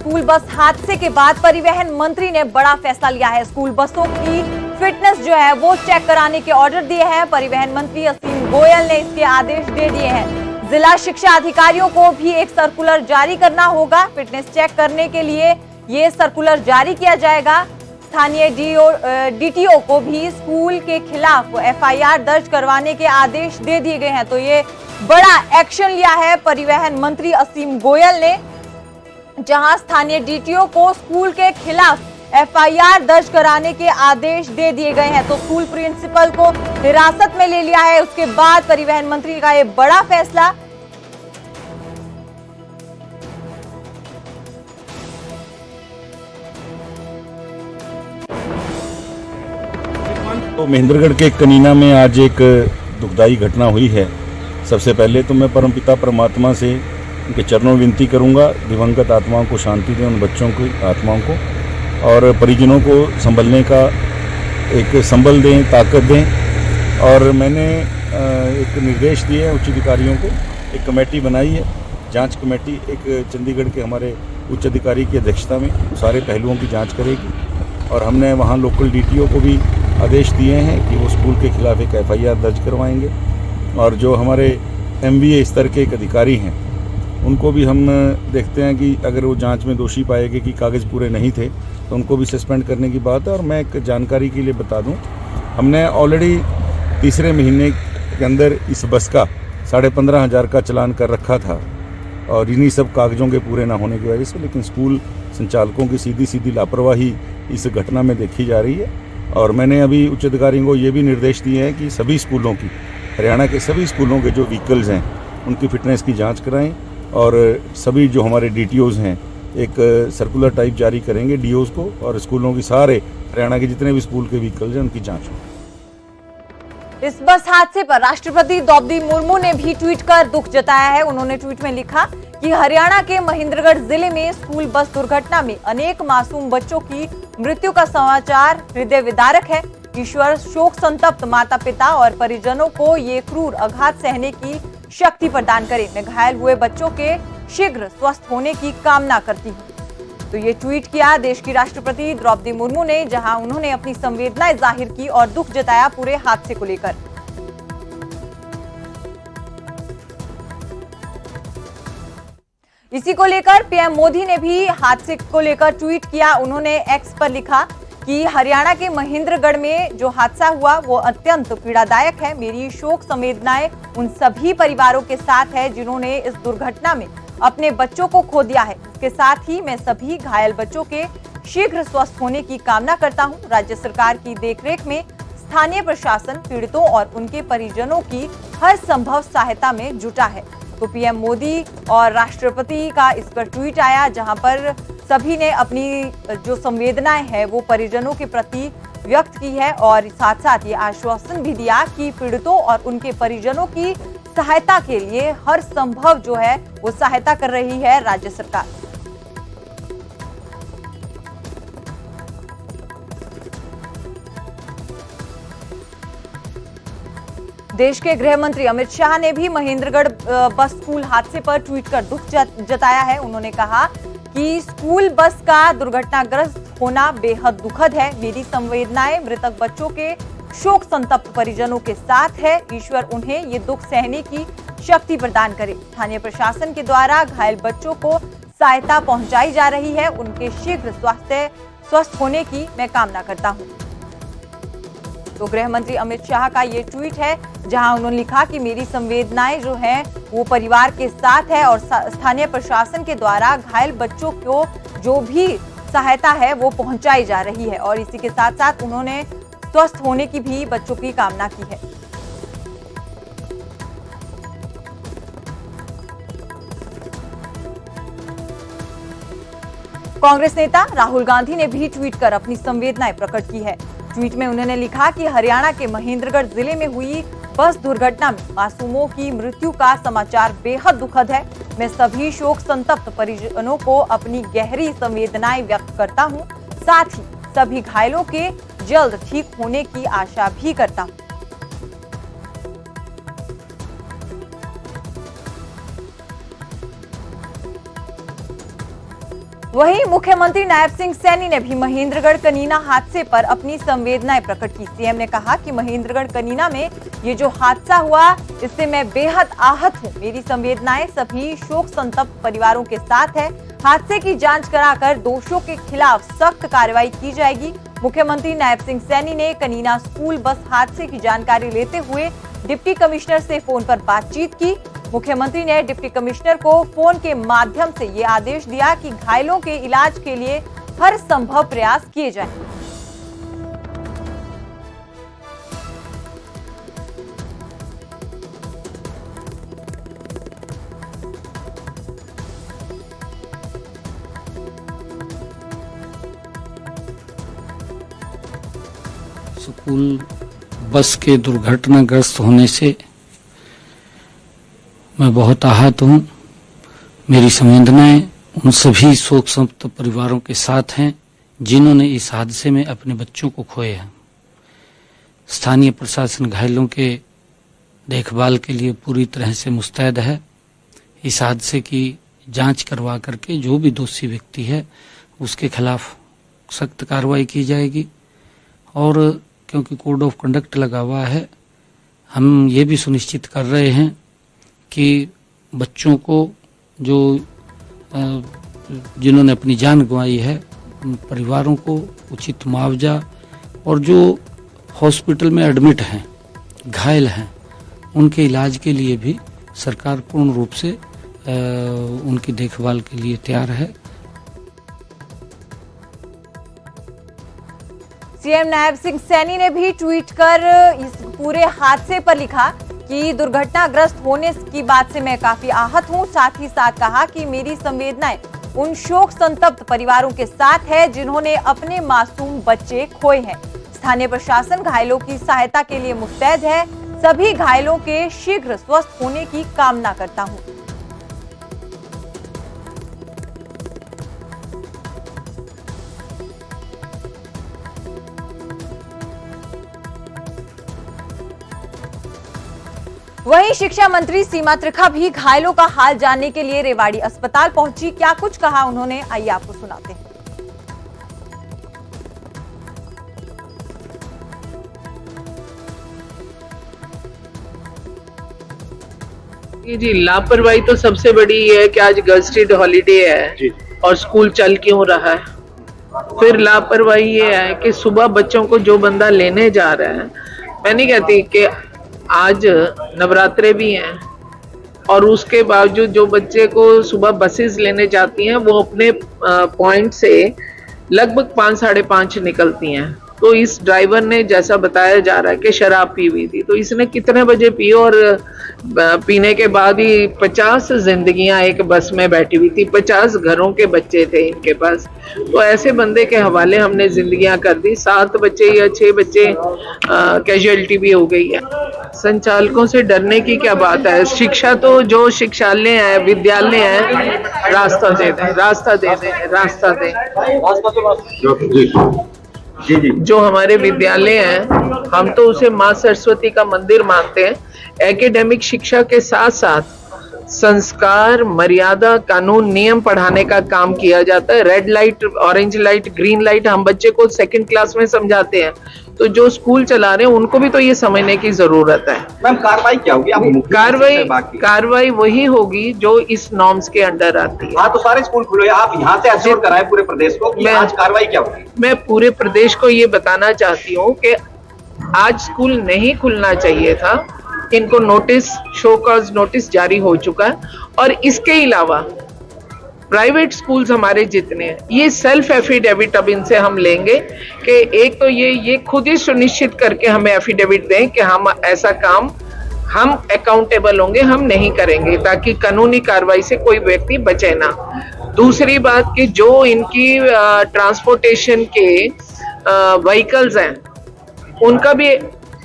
School bus हादसे के बाद परिवहन मंत्री ने बड़ा फैसला लिया है। स्कूल बसों की फिटनेस जो है वो चेक कराने के ऑर्डर दिए हैं। परिवहन मंत्री असीम गोयल ने इसके आदेश दे दिए हैं। जिला शिक्षा अधिकारियों को भी एक सर्कुलर जारी करना होगा। फिटनेस चेक करने के लिए ये सर्कुलर जारी किया जाएगा। स्थानीय डीटीओ को भी स्कूल के खिलाफ एफआईआर दर्ज करवाने के आदेश दे दिए गए हैं। तो ये बड़ा एक्शन लिया है परिवहन मंत्री असीम गोयल ने, जहां स्थानीय डीटीओ को स्कूल के खिलाफ एफआईआर दर्ज कराने के आदेश दे दिए गए हैं। तो स्कूल प्रिंसिपल को हिरासत में ले लिया है। उसके बाद परिवहन मंत्री का ये बड़ा फैसला। तो महेंद्रगढ़ के कनीना में आज एक दुखदाई घटना हुई है। सबसे पहले तो मैं परमपिता परमात्मा से उनके चरणों में विनती करूंगा, दिवंगत आत्माओं को शांति दें, उन बच्चों की आत्माओं को, और परिजनों को संभलने का एक संबल दें, ताकत दें। और मैंने एक निर्देश दिए हैं उच्च अधिकारियों को। एक कमेटी बनाई है, जांच कमेटी, एक चंडीगढ़ के हमारे उच्च अधिकारी की अध्यक्षता में सारे पहलुओं की जांच करेगी। और हमने वहाँ लोकल डीटीओ को भी आदेश दिए हैं कि वो स्कूल के खिलाफ एक एफआईआर दर्ज करवाएंगे। और जो हमारे एमबीए स्तर के एक अधिकारी हैं उनको भी हम देखते हैं कि अगर वो जांच में दोषी पाएंगे कि कागज़ पूरे नहीं थे तो उनको भी सस्पेंड करने की बात है। और मैं एक जानकारी के लिए बता दूं, हमने ऑलरेडी तीसरे महीने के अंदर इस बस का 15,500 का चालान कर रखा था, और इन्हीं सब कागज़ों के पूरे ना होने की वजह से। लेकिन स्कूल संचालकों की सीधी लापरवाही इस घटना में देखी जा रही है। और मैंने अभी उच्च अधिकारियों को ये भी निर्देश दिए हैं कि सभी स्कूलों की, हरियाणा के सभी स्कूलों के जो व्हीकल्स हैं उनकी फिटनेस की जांच कराएं। और सभी जो हमारे डीटीओज हैं एक सर्कुलर टाइप जारी करेंगे डीओज को, और स्कूलों की सारे हरियाणा के जितने भी स्कूल के व्हीकल्स हैं उनकी जांच हो। इस बस हादसे पर राष्ट्रपति द्रौपदी मुर्मू ने भी ट्वीट कर दुख जताया है। उन्होंने ट्वीट में लिखा कि हरियाणा के महेंद्रगढ़ जिले में स्कूल बस दुर्घटना में अनेक मासूम बच्चों की मृत्यु का समाचार हृदय विदारक है। ईश्वर शोक संतप्त माता पिता और परिजनों को ये क्रूर आघात सहने की शक्ति प्रदान करे। मैं घायल हुए बच्चों के शीघ्र स्वस्थ होने की कामना करती हूँ। तो ये ट्वीट किया देश की राष्ट्रपति द्रौपदी मुर्मू ने, जहां उन्होंने अपनी संवेदनाएं जाहिर की और दुख जताया पूरे हादसे को लेकर। इसी को लेकर पीएम मोदी ने भी हादसे को लेकर ट्वीट किया। उन्होंने एक्स पर लिखा कि हरियाणा के महेंद्रगढ़ में जो हादसा हुआ वो अत्यंत पीड़ादायक है। मेरी शोक संवेदनाएं उन सभी परिवारों के साथ है जिन्होंने इस दुर्घटना में अपने बच्चों को खो दिया है। इसके साथ ही मैं सभी घायल बच्चों के शीघ्र स्वस्थ होने की कामना करता हूं। राज्य सरकार की देखरेख में स्थानीय प्रशासन पीड़ितों और उनके परिजनों की हर संभव सहायता में जुटा है। तो पीएम मोदी और राष्ट्रपति का इस पर ट्वीट आया, जहां पर सभी ने अपनी जो संवेदनाएं है वो परिजनों के प्रति व्यक्त की है, और साथ साथ ये आश्वासन भी दिया कि पीड़ितों और उनके परिजनों की सहायता के लिए हर संभव जो है वो सहायता कर रही है राज्य सरकार। देश के गृह मंत्री अमित शाह ने भी महेंद्रगढ़ बस स्कूल हादसे पर ट्वीट कर दुख जताया है। उन्होंने कहा कि स्कूल बस का दुर्घटनाग्रस्त होना बेहद दुखद है। मेरी संवेदनाएं मृतक बच्चों के शोक संतप्त परिजनों के साथ है। ईश्वर उन्हें ये दुख सहने की शक्ति प्रदान करे। स्थानीय प्रशासन के द्वारा घायल बच्चों को सहायता पहुंचाई जा रही है। उनके शीघ्र स्वस्थ होने की मैं कामना करता हूं। तो गृह मंत्री अमित शाह का ये ट्वीट है, जहां उन्होंने लिखा कि मेरी संवेदनाएं जो हैं वो परिवार के साथ है, और स्थानीय प्रशासन के द्वारा घायल बच्चों को जो भी सहायता है वो पहुंचाई जा रही है। और इसी के साथ साथ उन्होंने स्वस्थ होने की भी बच्चों की कामना की है। कांग्रेस नेता राहुल गांधी ने भी ट्वीट कर अपनी संवेदनाएं प्रकट की है। ट्वीट में उन्होंने लिखा कि हरियाणा के महेंद्रगढ़ जिले में हुई बस दुर्घटना में मासूमों की मृत्यु का समाचार बेहद दुखद है। मैं सभी शोक संतप्त परिजनों को अपनी गहरी संवेदनाएं व्यक्त करता हूं। साथ ही सभी घायलों के जल्द ठीक होने की आशा भी करता हूं। वहीं मुख्यमंत्री नायब सिंह सैनी ने भी महेंद्रगढ़ कनीना हादसे पर अपनी संवेदनाएं प्रकट की। सीएम ने कहा कि महेंद्रगढ़ कनीना में ये जो हादसा हुआ, इससे मैं बेहद आहत हूं। मेरी संवेदनाएं सभी शोक संतप्त परिवारों के साथ है। हादसे की जांच कराकर दोषियों के खिलाफ सख्त कार्रवाई की जाएगी। मुख्यमंत्री नायब सिंह सैनी ने कनीना स्कूल बस हादसे की जानकारी लेते हुए डिप्टी कमिश्नर से फोन पर बातचीत की। मुख्यमंत्री ने डिप्टी कमिश्नर को फोन के माध्यम से ये आदेश दिया कि घायलों के इलाज के लिए हर संभव प्रयास किए जाएं। स्कूल बस के दुर्घटनाग्रस्त होने से मैं बहुत आहत हूं। मेरी संवेदनाएं उन सभी शोक संतप्त परिवारों के साथ हैं जिन्होंने इस हादसे में अपने बच्चों को खोए हैं। स्थानीय प्रशासन घायलों के देखभाल के लिए पूरी तरह से मुस्तैद है। इस हादसे की जांच करवा करके जो भी दोषी व्यक्ति है उसके खिलाफ सख्त कार्रवाई की जाएगी। और क्योंकि कोड ऑफ कंडक्ट लगा हुआ है, हम ये भी सुनिश्चित कर रहे हैं कि बच्चों को जो जिन्होंने अपनी जान गंवाई है उन परिवारों को उचित मुआवजा, और जो हॉस्पिटल में एडमिट हैं, घायल हैं, उनके इलाज के लिए भी सरकार पूर्ण रूप से उनकी देखभाल के लिए तैयार है। सीएम नायब सिंह सैनी ने भी ट्वीट कर इस पूरे हादसे पर लिखा कि दुर्घटनाग्रस्त होने की बात से मैं काफी आहत हूं। साथ ही साथ कहा कि मेरी संवेदनाएं उन शोक संतप्त परिवारों के साथ है जिन्होंने अपने मासूम बच्चे खोए हैं। स्थानीय प्रशासन घायलों की सहायता के लिए मुस्तैद है। सभी घायलों के शीघ्र स्वस्थ होने की कामना करता हूं। वहीं शिक्षा मंत्री सीमा त्रिखा भी घायलों का हाल जानने के लिए रेवाड़ी अस्पताल पहुंची। क्या कुछ कहा उन्होंने, आइए आपको सुनाते हैं। जी, लापरवाही तो सबसे बड़ी है कि आज गजटेड हॉलीडे है और स्कूल चल क्यों रहा है। फिर लापरवाही ये है कि सुबह बच्चों को जो बंदा लेने जा रहा है, मैं नहीं कहती कि आज नवरात्रे भी हैं और उसके बावजूद जो बच्चे को सुबह बसेस लेने जाती हैं वो अपने पॉइंट से लगभग 5-5:30 निकलती हैं। तो इस ड्राइवर ने, जैसा बताया जा रहा है कि शराब पी हुई थी, तो इसने कितने बजे पी और पीने के बाद ही 50 जिंदगियां एक बस में बैठी हुई थी, 50 घरों के बच्चे थे इनके पास। तो ऐसे बंदे के हवाले हमने जिंदगियां कर दी। 7 बच्चे या 6 बच्चे कैजुअलिटी भी हो गई है। संचालकों से डरने की क्या बात है। शिक्षा तो जो शिक्षालय है, विद्यालय है, रास्ता दे दें, रास्ता दे दें, रास्ता दें। जो हमारे विद्यालय हैं, हम तो उसे माँ सरस्वती का मंदिर मानते हैं। एकेडमिक शिक्षा के साथ साथ संस्कार, मर्यादा, कानून, नियम पढ़ाने का काम किया जाता है। Red light, orange light, green light हम बच्चे को 2nd क्लास में समझाते हैं। तो जो स्कूल चला रहे हैं उनको भी तो ये समझने की जरूरत है। मैम, कार्रवाई क्या होगी? कार्रवाई वही होगी जो इस नॉर्म्स के अंडर आती है। हाँ, तो सारे स्कूल खुले, आप यहाँ से एश्योर कराएं पूरे प्रदेश को कि आज कार्रवाई क्या होगी। मैं पूरे प्रदेश को ये बताना चाहती हूँ कि आज स्कूल नहीं खुलना चाहिए था। इनको नोटिस, शो कॉज नोटिस जारी हो चुका है। और इसके अलावा प्राइवेट स्कूल्स हमारे जितने हैं, ये सेल्फ एफिडेविट अब इनसे हम लेंगे कि एक तो ये खुद ही सुनिश्चित करके हमें एफिडेविट दें कि हम ऐसा काम, हम अकाउंटेबल होंगे, हम नहीं करेंगे, ताकि कानूनी कार्रवाई से कोई व्यक्ति बचे ना। दूसरी बात कि जो इनकी ट्रांसपोर्टेशन के व्हीकल्स हैं, उनका भी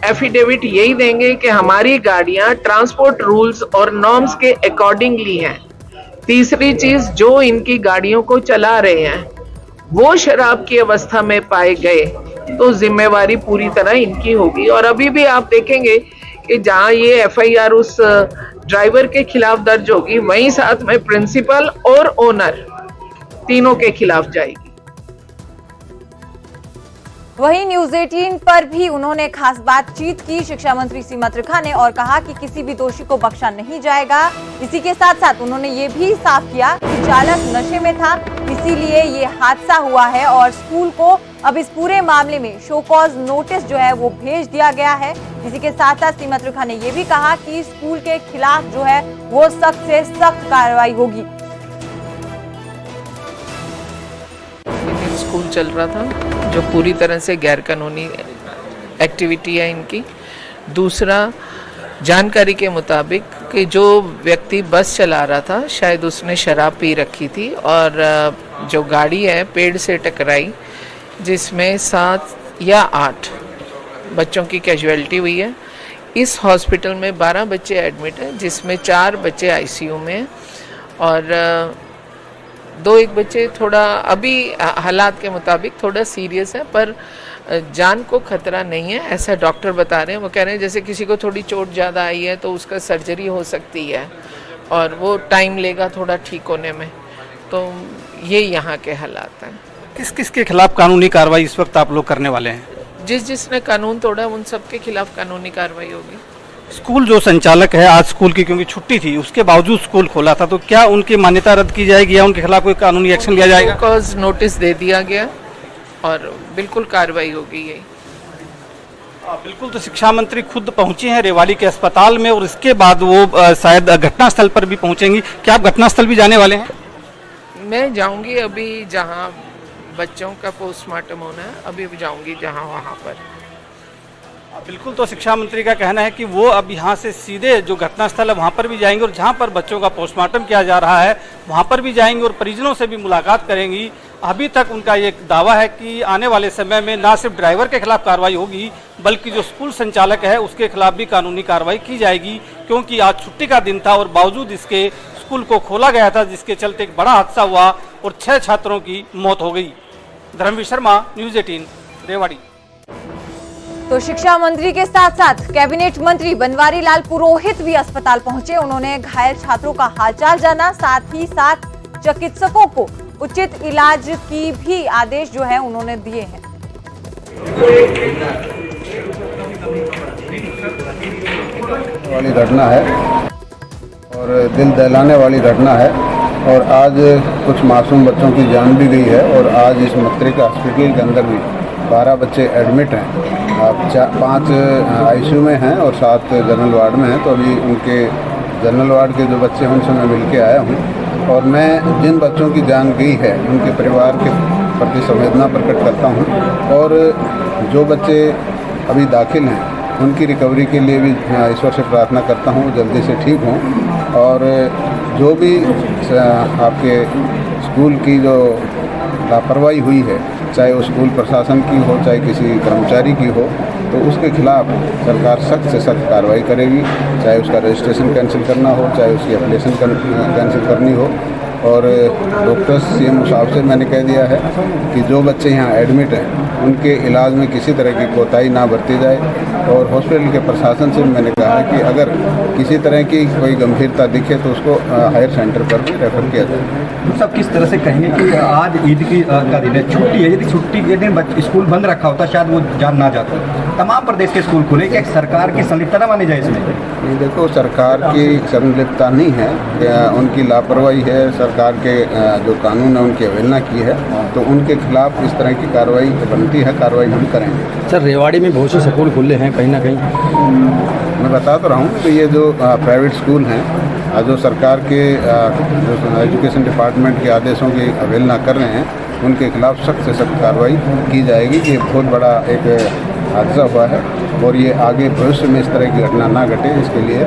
एफिडेविट यही देंगे कि हमारी गाड़ियां ट्रांसपोर्ट रूल्स और नॉर्म्स के अकॉर्डिंगली हैं। तीसरी चीज, जो इनकी गाड़ियों को चला रहे हैं वो शराब की अवस्था में पाए गए तो जिम्मेवारी पूरी तरह इनकी होगी। और अभी भी आप देखेंगे कि जहां ये एफआईआर उस ड्राइवर के खिलाफ दर्ज होगी, वहीं साथ में प्रिंसिपल और ओनर तीनों के खिलाफ जाएगी। वहीं न्यूज 18 पर भी उन्होंने खास बातचीत की शिक्षा मंत्री सीमा त्रिखा ने और कहा कि किसी भी दोषी को बख्शा नहीं जाएगा। इसी के साथ साथ उन्होंने ये भी साफ किया कि चालक नशे में था, इसीलिए ये हादसा हुआ है और स्कूल को अब इस पूरे मामले में शो कॉज नोटिस जो है वो भेज दिया गया है। इसी के साथ साथ सीमा त्रिखा ने ये भी कहा कि स्कूल के खिलाफ जो है वो सख्त से सख्त कार्रवाई होगी। स्कूल चल रहा था जो पूरी तरह से गैर कानूनी एक्टिविटी है इनकी। दूसरा, जानकारी के मुताबिक कि जो व्यक्ति बस चला रहा था शायद उसने शराब पी रखी थी और जो गाड़ी है पेड़ से टकराई, जिसमें 7 या 8 बच्चों की कैजुअलिटी हुई है। इस हॉस्पिटल में 12 बच्चे एडमिट हैं, जिसमें 4 बच्चे आईसीयू में हैं और 2-1 बच्चे थोड़ा अभी हालात के मुताबिक थोड़ा सीरियस है, पर जान को खतरा नहीं है ऐसा डॉक्टर बता रहे हैं। वो कह रहे हैं जैसे किसी को थोड़ी चोट ज़्यादा आई है तो उसका सर्जरी हो सकती है और वो टाइम लेगा थोड़ा ठीक होने में। तो ये यहाँ के हालात हैं। किस किस के खिलाफ कानूनी कार्रवाई इस वक्त आप लोग करने वाले हैं? जिसने कानून तोड़ा उन सब के खिलाफ कानूनी कार्रवाई होगी। स्कूल जो संचालक है, आज स्कूल की क्योंकि छुट्टी थी, उसके बावजूद स्कूल खोला था, तो क्या उनकी मान्यता रद्द की जाएगी या उनके खिलाफ कोई कानूनी एक्शन लिया जाएगा? कॉज नोटिस दे दिया गया और बिल्कुल कार्रवाई होगी। यही बिल्कुल। तो शिक्षा मंत्री खुद पहुंची हैं रेवाड़ी के अस्पताल में और इसके बाद वो शायद घटनास्थल पर भी पहुंचेंगी। क्या आप घटनास्थल भी जाने वाले हैं? मैं जाऊंगी अभी जहां बच्चों का पोस्टमार्टम होना है, अभी जाऊंगी जहां वहां पर। बिल्कुल। तो शिक्षा मंत्री का कहना है कि वो अब यहाँ से सीधे जो घटनास्थल है वहाँ पर भी जाएंगे और जहाँ पर बच्चों का पोस्टमार्टम किया जा रहा है वहाँ पर भी जाएंगे और परिजनों से भी मुलाकात करेंगी। अभी तक उनका ये दावा है कि आने वाले समय में न सिर्फ ड्राइवर के खिलाफ कार्रवाई होगी बल्कि जो स्कूल संचालक है उसके खिलाफ भी कानूनी कार्रवाई की जाएगी, क्योंकि आज छुट्टी का दिन था और बावजूद इसके स्कूल को खोला गया था, जिसके चलते एक बड़ा हादसा हुआ और 6 छात्रों की मौत हो गई। धर्मवीर शर्मा, न्यूज 18, रेवाड़ी। तो शिक्षा मंत्री के साथ साथ कैबिनेट मंत्री बनवारी लाल पुरोहित भी अस्पताल पहुंचे। उन्होंने घायल छात्रों का हालचाल जाना, साथ ही साथ चिकित्सकों को उचित इलाज की भी आदेश जो है उन्होंने दिए हैं। वाली घटना है और दिल दहलाने वाली घटना है और आज कुछ मासूम बच्चों की जान भी गई है और आज इस मत्रिका हॉस्पिटल के अंदर भी 12 बच्चे एडमिट हैं। 5 आईसीयू में हैं और 7 जनरल वार्ड में हैं। तो अभी उनके जनरल वार्ड के जो बच्चे हैं उनसे मैं मिल के आया हूँ और मैं जिन बच्चों की जान गई है उनके परिवार के प्रति संवेदना प्रकट करता हूँ और जो बच्चे अभी दाखिल हैं उनकी रिकवरी के लिए भी ईश्वर से प्रार्थना करता हूँ जल्दी से ठीक हों। और जो भी आपके स्कूल की जो लापरवाही हुई है, चाहे वो स्कूल प्रशासन की हो चाहे किसी कर्मचारी की हो, तो उसके खिलाफ सरकार सख्त से सख्त कार्रवाई करेगी, चाहे उसका रजिस्ट्रेशन कैंसिल करना हो, चाहे उसकी एप्लीकेशन कैंसिल करनी हो। और डॉक्टर सीएम साहब से मैंने कह दिया है कि जो बच्चे यहाँ एडमिट हैं उनके इलाज में किसी तरह की कोताही ना बरती जाए और हॉस्पिटल के प्रशासन से मैंने कहा है कि अगर किसी तरह की कोई गंभीरता दिखे तो उसको हायर सेंटर पर भी रेफर किया जाए। सब किस तरह से कहेंगे कि आज ईद की का दिन है, छुट्टी है, यदि छुट्टी के दिन स्कूल बंद रखा होता शायद वो जान ना जाता। तमाम प्रदेश के स्कूल खुले, क्या सरकार की संलिप्तता मानी जाए इसमें? नहीं, देखो सरकार की संलिप्तता नहीं है, उनकी लापरवाही है, सरकार के जो कानून है उनकी अवहेलना की है, तो उनके खिलाफ इस तरह की कार्रवाई बनती है, कार्रवाई हम करेंगे। सर, रेवाड़ी में बहुत से स्कूल खुले हैं, कहीं ना कहीं मैं बता तो रहा हूँ कि ये जो प्राइवेट स्कूल हैं जो सरकार के जो एजुकेशन डिपार्टमेंट के आदेशों की अवहेलना कर रहे हैं उनके खिलाफ सख्त से सख्त कार्रवाई की जाएगी। ये बहुत बड़ा एक हादसा हुआ है और ये आगे भविष्य में इस तरह की घटना ना घटे, इसके लिए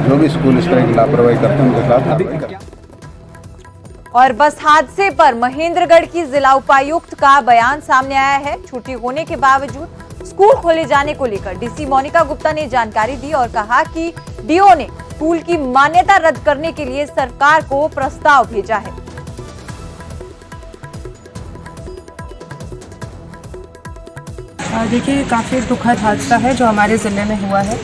जो भी स्कूल इस तरह की लापरवाही करते हैं उनके खिलाफ कार्रवाई करें। और बस हादसे पर महेंद्रगढ़ की जिला उपायुक्त का बयान सामने आया है। छुट्टी होने के बावजूद स्कूल खोले जाने को लेकर डीसी मोनिका गुप्ता ने जानकारी दी और कहा कि डीओ ने स्कूल की मान्यता रद्द करने के लिए सरकार को प्रस्ताव भेजा है। देखिए, काफ़ी दुखद हादसा है जो हमारे ज़िले में हुआ है।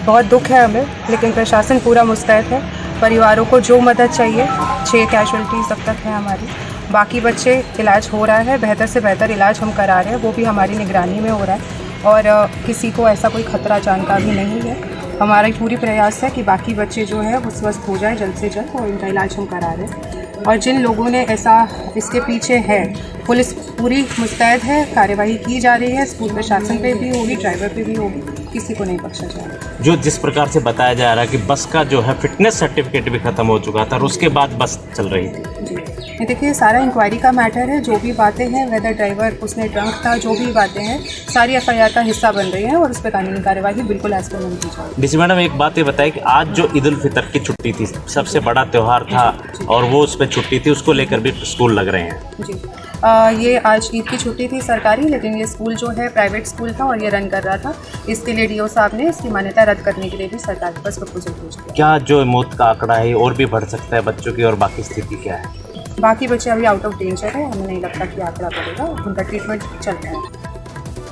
बहुत दुख है हमें, लेकिन प्रशासन पूरा मुस्तैद है परिवारों को जो मदद चाहिए, 6 कैजुअलिटीज़ अब तक है हमारी। बाकी बच्चे इलाज हो रहा है, बेहतर से बेहतर इलाज हम करा रहे हैं, वो भी हमारी निगरानी में हो रहा है और किसी को ऐसा कोई खतरा जान का भी नहीं है। हमारा पूरी प्रयास है कि बाकी बच्चे जो है वो स्वस्थ हो जाए जल्द से जल्द और इनका इलाज हम करा रहे हैं। और जिन लोगों ने ऐसा इसके पीछे है, पुलिस पूरी मुस्तैद है, कार्यवाही की जा रही है, स्कूल प्रशासन पे भी होगी, ड्राइवर पे भी होगी, किसी को नहीं बख्शा जाएगा। जो जिस प्रकार से बताया जा रहा है कि बस का जो है फिटनेस सर्टिफिकेट भी खत्म हो चुका था और उसके बाद बस चल रही थी। जी, ये देखिए सारा इंक्वायरी का मैटर है, जो भी बातें हैं, वेदर ड्राइवर उसने ड्रंक था, जो भी बातें हैं सारी एफआईआर का हिस्सा बन रही है और उस पर कानूनी कार्यवाही बिल्कुल एज पर नहीं की जाएगी। डीसी मैडम, एक बात ये बताइए कि आज जो ईद उल फितर की छुट्टी थी, सबसे बड़ा त्यौहार था और वो उस पर छुट्टी थी, उसको लेकर भी स्कूल लग रहे हैं। जी, ये आज ईद की छुट्टी थी सरकारी, लेकिन ये स्कूल जो है प्राइवेट स्कूल था और ये रन कर रहा था। इसके लिए डीओ साहब ने इसकी मान्यता रद्द करने के लिए भी सरकार के पास प्रपोजल भेज दिया। क्या जो मौत का आंकड़ा है और भी बढ़ सकता है बच्चों की, और बाकी स्थिति क्या है? बाकी बच्चे अभी आउट ऑफ डेंजर है, हमें नहीं लगता कि आंकड़ा बढ़ेगा, उनका ट्रीटमेंट चल रहा है।